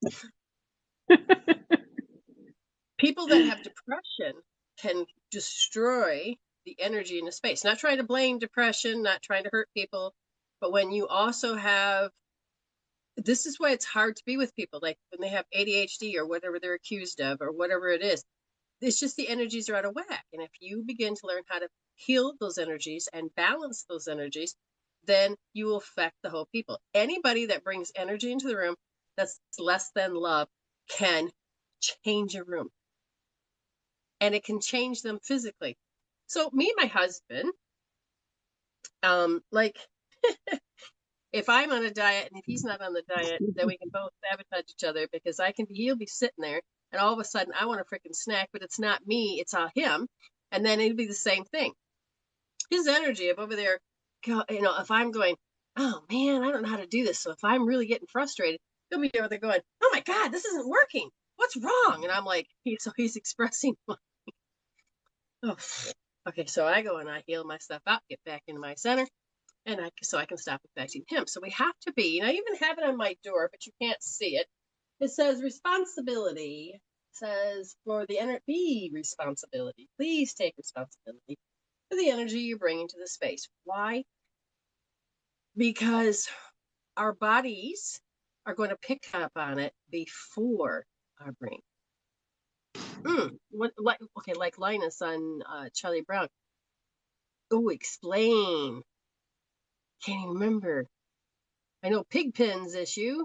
People that have depression can destroy the energy in the space. Not trying to blame depression, not trying to hurt people, but when you also have, this is why it's hard to be with people, like when they have ADHD or whatever they're accused of or whatever it is. it's just the energies are out of whack. And if you begin to learn how to heal those energies and balance those energies, then you will affect the whole people. Anybody that brings energy into the room that's less than love can change a room. And it can change them physically. So me and my husband, like if I'm on a diet and if he's not on the diet, then we can both sabotage each other because he'll be sitting there and all of a sudden I want a freaking snack, but it's not me, it's all him. And then it'll be the same thing. His energy of over there, if I'm going, oh man, I don't know how to do this. So if I'm really getting frustrated, he'll be over there going, oh my God, this isn't working. What's wrong? And I'm like, he's expressing, oh, okay. So I go and I heal my stuff out, get back into my center. And so I can stop affecting him. So we have to be, and I even have it on my door, but you can't see it. It says responsibility. It says for the be responsibility. Please take responsibility for the energy you're bringing to the space. Why? Because our bodies are going to pick up on it before our brain. Like Linus on Charlie Brown. Oh, explain. Can't even remember. I know Pigpen's issue.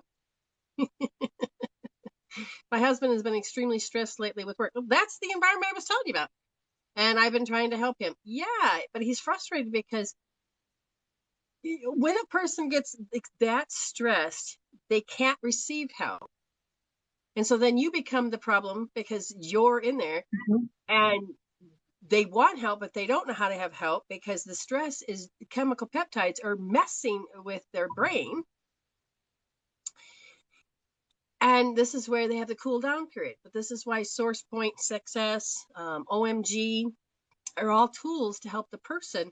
My husband has been extremely stressed lately with work. Well, that's the environment I was telling you about. And I've been trying to help him. Yeah, but he's frustrated because when a person gets that stressed, they can't receive help. And so then you become the problem because you're in there and they want help, but they don't know how to have help because the stress is chemical peptides are messing with their brain. And this is where they have the cool down period. But this is why Source Point, Success, OMG are all tools to help the person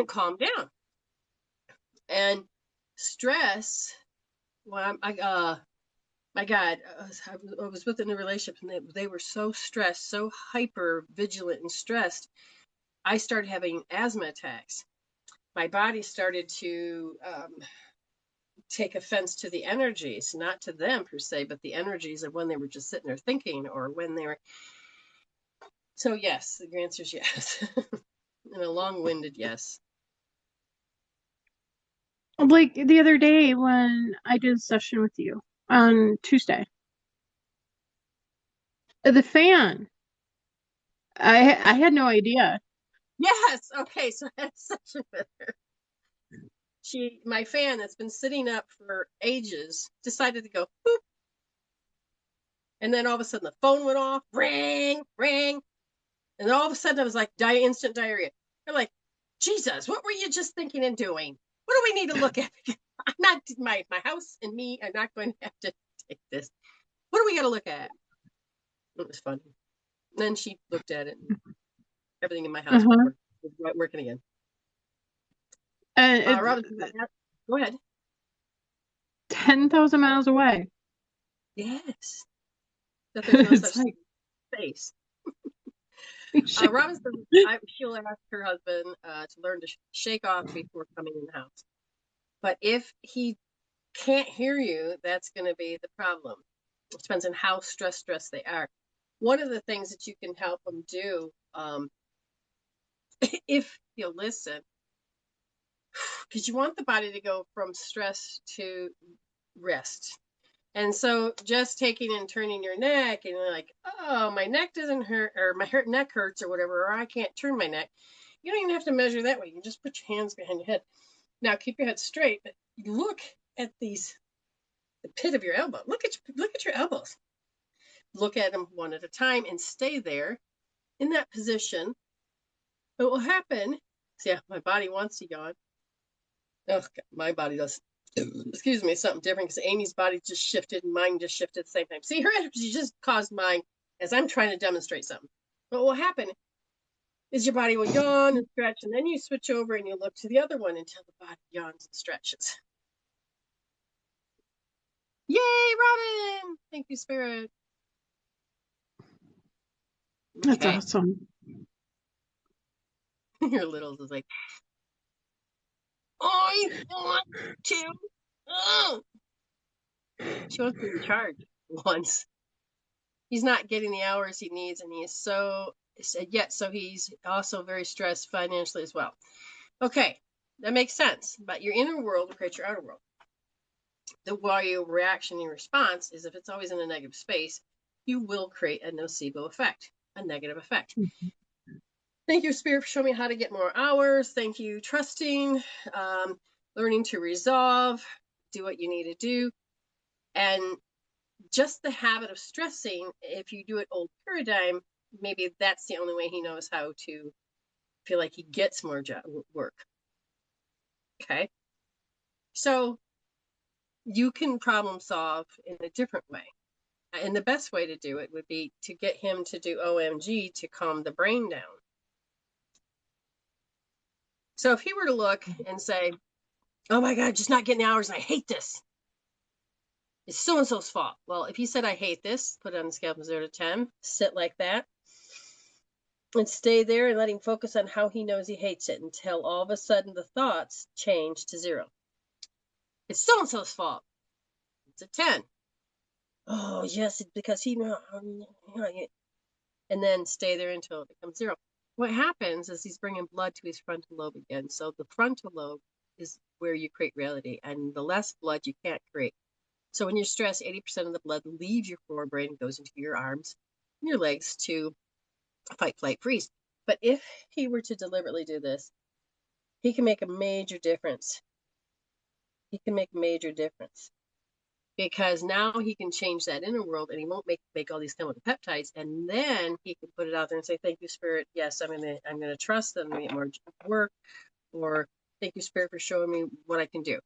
calm down. And stress, well, my God, I was within a relationship and they were so stressed, so hyper vigilant and stressed. I started having asthma attacks. My body started to take offense to the energies, not to them per se, but the energies of when they were just sitting there thinking or when they were. So yes, the answer is yes. And a long-winded yes. Like the other day when I did a session with you on Tuesday, the fan, I had no idea. Yes. Okay. So I had a session with her. My fan that's been sitting up for ages decided to go boop. And then all of a sudden the phone went off, ring, ring. And then all of a sudden I was like, instant diarrhea. I'm like, Jesus, what were you just thinking and doing? What do we need to look at? I'm not, my house and me are not going to have to take this. What do we got to look at? It was funny. And then she looked at it and everything in my house was working again. Robin, go ahead. 10,000 miles away. Yes. That there's no such thing as space. Robin says she'll ask her husband to learn to shake off before coming in the house. But if he can't hear you, that's going to be the problem. It depends on how stressed they are. One of the things that you can help them do, if you'll listen, because you want the body to go from stress to rest. And so just taking and turning your neck and you're like, oh, my neck doesn't hurt or my neck hurts or whatever, or I can't turn my neck. You don't even have to measure that way. You can just put your hands behind your head. Now keep your head straight, but look at the pit of your elbow. Look at your elbows. Look at them one at a time and stay there in that position. What will happen? See, my body wants to yawn. Oh, God, my body does. Excuse me, something different because Amy's body just shifted and mine just shifted at the same time. See, her energy just caused mine as I'm trying to demonstrate something. What will happen is your body will yawn and stretch, and then you switch over and you look to the other one until the body yawns and stretches. Yay, Robin! Thank you, Spirit. That's awesome. Your littles is like, I want to. She wants to be in charge once. he's not getting the hours he needs, and he is so he's also very stressed financially as well. Okay, that makes sense. But your inner world will create your outer world. The way your reaction and response is if it's always in a negative space, you will create a nocebo effect, a negative effect. Mhm. Thank you, Spirit, for showing me how to get more hours. Thank you, trusting, learning to resolve, do what you need to do. And just the habit of stressing, if you do it old paradigm, maybe that's the only way he knows how to feel like he gets more work. Okay. So you can problem solve in a different way. And the best way to do it would be to get him to do OMG to calm the brain down. So if he were to look and say, oh my God, just not getting hours, and I hate this. It's so-and-so's fault. Well, if he said, I hate this, put it on the scale from 0 to 10, sit like that, and stay there and let him focus on how he knows he hates it until all of a sudden the thoughts change to 0. It's so-and-so's fault. It's a 10. Oh, yes, it's because he... And then stay there until it becomes 0. What happens is he's bringing blood to his frontal lobe again. So the frontal lobe is where you create reality, and the less blood you can't create. So when you're stressed, 80% of the blood leaves your forebrain and goes into your arms and your legs to fight, flight, freeze. But if he were to deliberately do this, he can make a major difference. He can make a major difference because now he can change that inner world, and he won't make all these chemical peptides, and then he can put it out there and say, thank you, Spirit. Yes, I'm gonna trust that I'm gonna get more work, or thank you, Spirit, for showing me what I can do.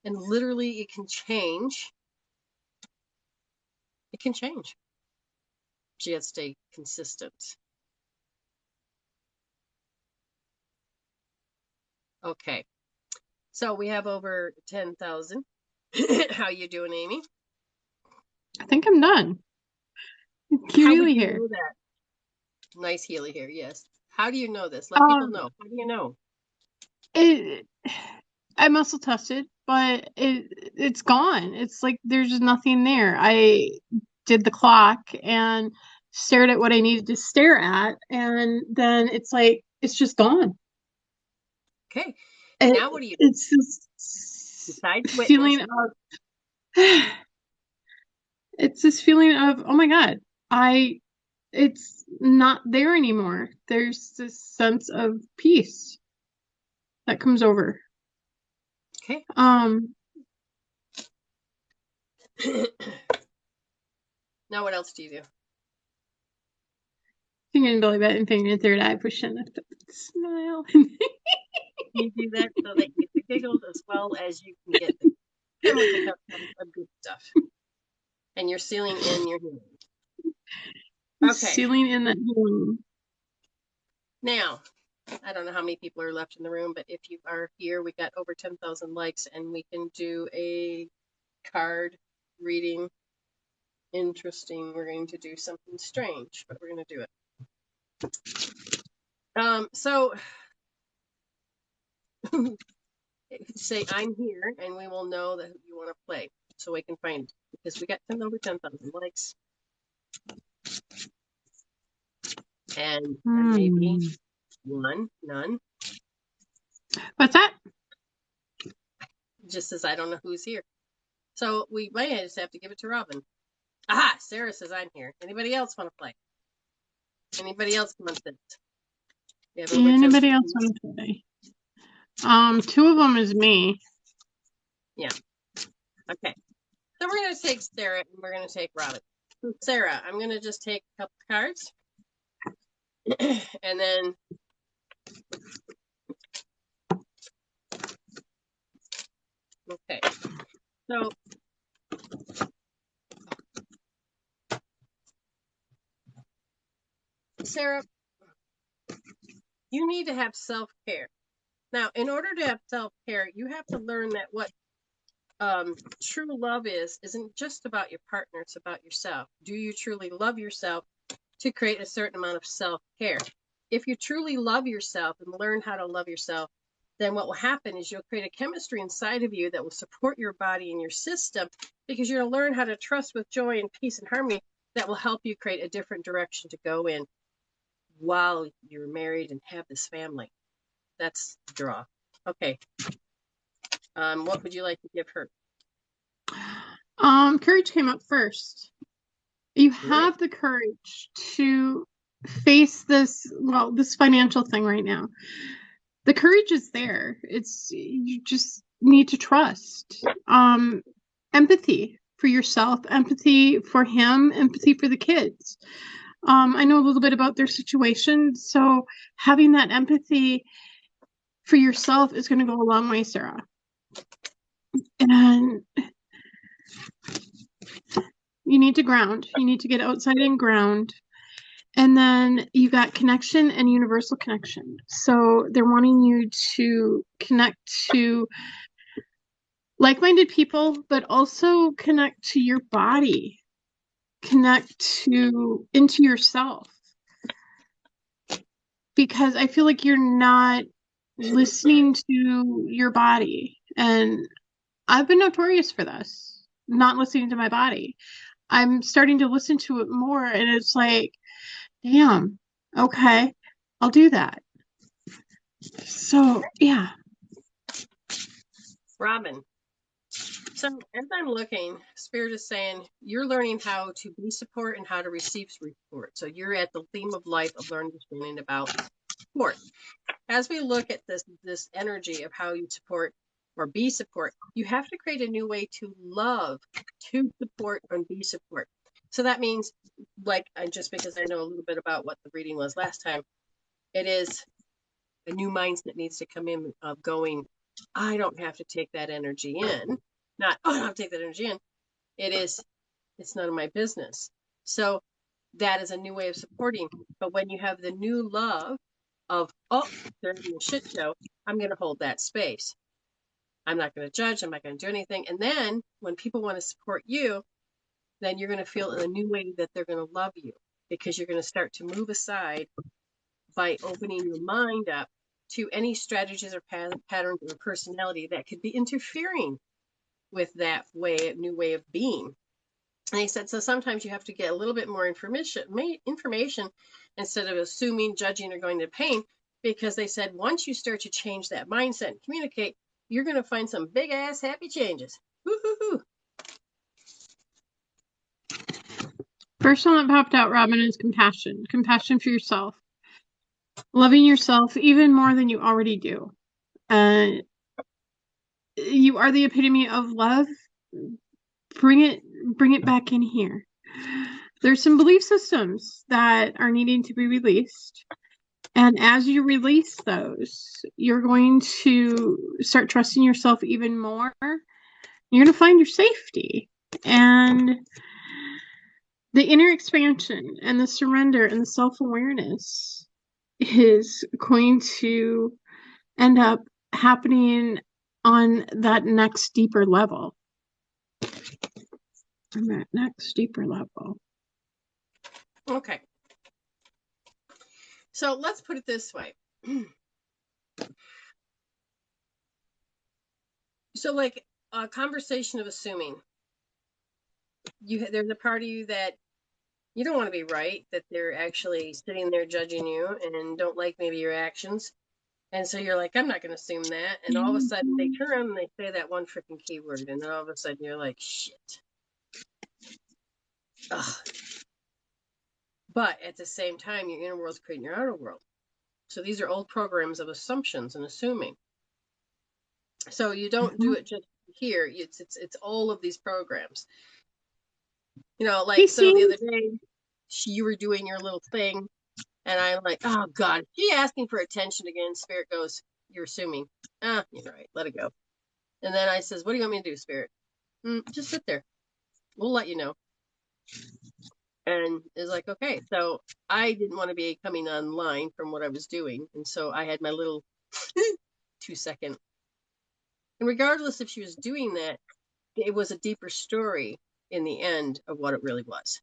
And literally it can change. It can change. But you have to stay consistent. Okay. So we have over 10,000. How you doing, Amy? I think I'm done. How would Healy you here. know that? Nice Healy here, yes. How do you know this? Let people know. How do you know? I muscle tested, but it's gone. It's like there's just nothing there. I did the clock and stared at what I needed to stare at, and then it's like it's just gone. Okay. It, Now what do you do? it's this Besides feeling witness? of it's this feeling of, oh my God, it's not there anymore. There's this sense of peace that comes over. Okay. Now what else do you do? Fingering belly button, fingering third eye, pushing the smile. You do that so that you get the giggles as well as you can get the chemical peptides of good stuff. And you're sealing in your healing. Okay. Sealing in that healing. Now, I don't know how many people are left in the room, but if you are here, we got over 10,000 likes, and we can do a card reading. Interesting. We're going to do something strange, but we're going to do it. So say I'm here, and we will know that you want to play, so we can find, because we got over 10,000 likes, and maybe none. What's that? Just as I don't know who's here. So we might just have to give it to Robin. Aha! Sarah says I'm here. Anybody else want to play? Anybody else want this? Anybody else want to play? 2 of them is me. Yeah. Okay. So we're going to take Sarah and we're going to take Robin. Sarah, I'm going to just take a couple cards. And then okay. So Sarah, you need to have self-care. Now, in order to have self-care, you have to learn that what true love isn't just about your partner, it's about yourself. Do you truly love yourself to create a certain amount of self-care? If you truly love yourself and learn how to love yourself, then what will happen is you'll create a chemistry inside of you that will support your body and your system, because you're going to learn how to trust with joy and peace and harmony that will help you create a different direction to go in while you're married and have this family. That's the draw. Okay. What would you like to give her? Courage came up first. You have the courage to face this financial thing right now. The courage is there. You just need to trust. Empathy for yourself, empathy for him, empathy for the kids. I know a little bit about their situation, so having that empathy for yourself is going to go a long way, Sarah. And you need to ground. You need to get outside and ground. And then you got connection and universal connection. So they're wanting you to connect to like-minded people, but also connect to your body, connect into yourself. Because I feel like you're not listening to your body. And I've been notorious for this, not listening to my body. I'm starting to listen to it more, and it's like, damn, okay, I'll do that. So, yeah. Robin. So as I'm looking, Spirit is saying you're learning how to be support and how to receive support. So you're at the theme of life of learning about support. As we look at this energy of how you support or be support, you have to create a new way to love, to support and be support. So that means, like, just because I know a little bit about what the reading was last time, it is a new mindset needs to come in of going, I don't have to take that energy in. Not, oh, I don't have to take that energy in. It's none of my business. So that is a new way of supporting. But when you have the new love of, oh, they're having a shit show, I'm going to hold that space. I'm not going to judge. I'm not going to do anything. And then when people want to support you, then you're going to feel in a new way that they're going to love you, because you're going to start to move aside by opening your mind up to any strategies or patterns or personality that could be interfering with that new way of being. And he said, so sometimes you have to get a little bit more information instead of assuming, judging, or going to pain, because they said once you start to change that mindset and communicate, you're going to find some big ass happy changes. Woo-hoo-hoo. First one that popped out, Robin, is compassion. Compassion for yourself. Loving yourself even more than you already do. You are the epitome of love. Bring it back in here. There's some belief systems that are needing to be released. And as you release those, you're going to start trusting yourself even more. You're going to find your safety. And the inner expansion and the surrender and the self-awareness is going to end up happening on that next deeper level. On that next deeper level. Okay. So let's put it this way. So like a conversation of assuming, there's a part of you that you don't want to be right, that they're actually sitting there judging you and don't like maybe your actions. And so you're like, I'm not going to assume that. And all of a sudden they turn around and they say that one freaking keyword. And then all of a sudden you're like, shit. Ugh. But at the same time, your inner world's creating your outer world. So these are old programs of assumptions and assuming. So you don't do it just here. It's all of these programs. You know, like, so the other day, you were doing your little thing, and I'm like, oh, God, she asking for attention again. Spirit goes, you're assuming. You're right. Let it go. And then I says, what do you want me to do, Spirit? Just sit there. We'll let you know. And it's like, okay. So I didn't want to be coming online from what I was doing. And so I had my little 2-second. And regardless if she was doing that, it was a deeper story in the end of what it really was.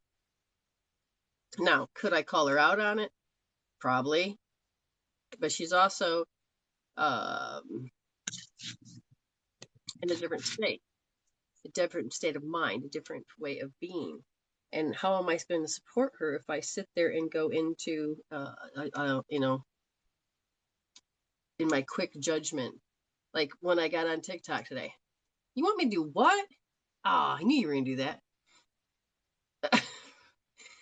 Now, could I call her out on it? Probably. But she's also in a different state of mind, a different way of being. And how am I going to support her if I sit there and go into, you know, in my quick judgment? Like when I got on TikTok today. You want me to do what? Ah, I knew you were going to do that.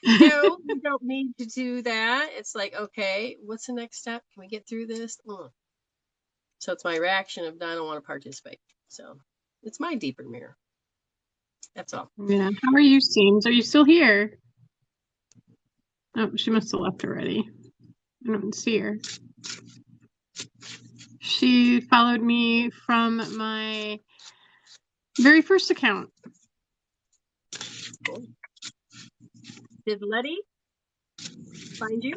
No, you don't need to do that. It's like, okay, what's the next step? Can we get through this? So it's my reaction of, no, I don't want to participate. So it's my deeper mirror. That's all. Yeah. How are you, Seams? Are you still here? Oh, she must have left already. I don't see her. She followed me from my very first account. Cool. Did Letty find you?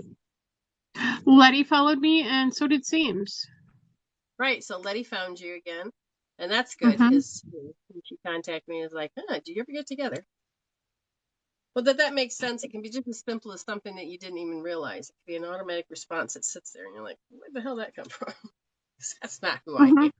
Letty followed me, and so did Seams. Right. So Letty found you again. And that's good because when she contacted me, it's like, did you ever get together? Well, that makes sense. It can be just as simple as something that you didn't even realize. It could be an automatic response that sits there and you're like, where the hell did that come from? That's not who I am.